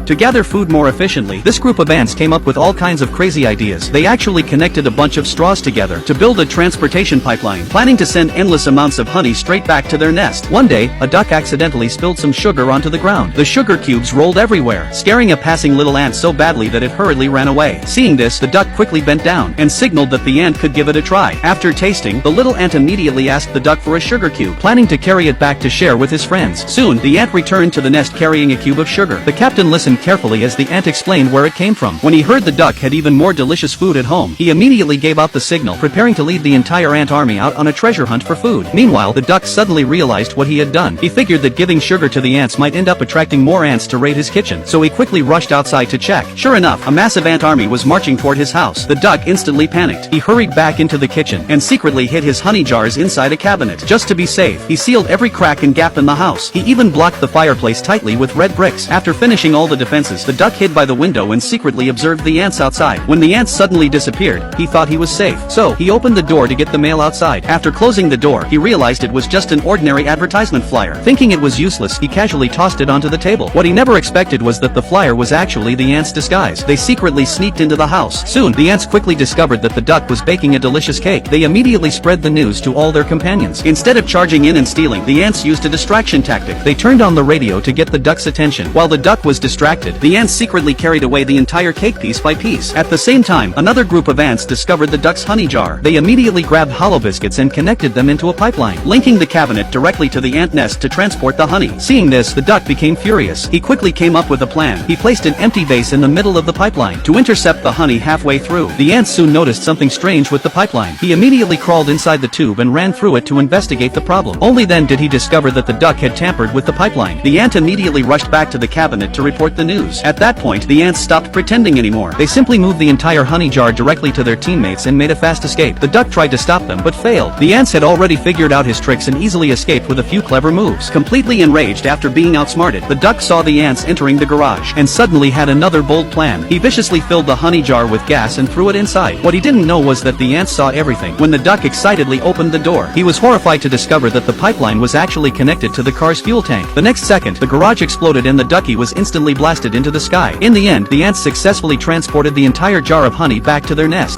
To gather food more efficiently, this group of ants came up with all kinds of crazy ideas. They actually connected a bunch of straws together to build a transportation pipeline, planning to send endless amounts of honey straight back to their nest. One day, a duck accidentally spilled some sugar onto the ground. The sugar cubes rolled everywhere, scaring a passing little ant so badly that it hurriedly ran away. Seeing this, the duck quickly bent down and signaled that the ant could give it a try. After tasting, the little ant immediately asked the duck for a sugar cube, planning to carry it back to share with his friends. Soon, the ant returned to the nest carrying a cube of sugar. The captain listened carefully as the ant explained where it came from. When he heard the duck had even more delicious food at home, he immediately gave out the signal, preparing to lead the entire ant army out on a treasure hunt for food. Meanwhile, the duck suddenly realized what he had done. He figured that giving sugar to the ants might end up attracting more ants to raid his kitchen, so he quickly rushed outside to check. Sure enough, a massive ant army was marching toward his house. The duck instantly panicked. He hurried back into the kitchen and secretly hid his honey jars inside a cabinet. Just to be safe, he sealed every crack and gap in the house. He even blocked the fireplace tightly with red bricks. After finishing all the defenses, the duck hid by the window and secretly observed the ants outside. When the ants suddenly disappeared, he thought he was safe. So, he opened the door to get the mail outside. After closing the door, he realized it was just an ordinary advertisement flyer. Thinking it was useless, he casually tossed it onto the table. What he never expected was that the flyer was actually the ants' disguise. They secretly sneaked into the house. Soon, the ants quickly discovered that the duck was baking a delicious cake. They immediately spread the news to all their companions. Instead of charging in and stealing, the ants used a distraction tactic. They turned on the radio to get the duck's attention. While the duck was distracted, the ants secretly carried away the entire cake piece by piece. At the same time, another group of ants discovered the duck's honey jar. They immediately grabbed hollow biscuits and connected them into a pipeline, linking the cabinet directly to the ant nest to transport the honey. Seeing this, the duck became furious. He quickly came up with a plan. He placed an empty vase in the middle of the pipeline to intercept the honey halfway through. The ants soon noticed something strange with the pipeline. He immediately crawled inside the tube and ran through it to investigate the problem. Only then did he discover that the duck had tampered with the pipeline. The ant immediately rushed back to the cabinet to report the news. At that point, the ants stopped pretending anymore. They simply moved the entire honey jar directly to their teammates and made a fast escape. The duck tried to stop them, but failed. The ants had already figured out his tricks and easily escaped with a few clever moves. Completely enraged after being outsmarted, the duck saw the ants entering the garage and suddenly had another bold plan. He viciously filled the honey jar with gas and threw it inside. What he didn't know was that the ants saw everything. When the duck excitedly opened the door, he was horrified to discover that the pipeline was actually connected to the car's fuel tank. The next second, the garage exploded and the ducky was instantly blasted into the sky. In the end, the ants successfully transported the entire jar of honey back to their nest.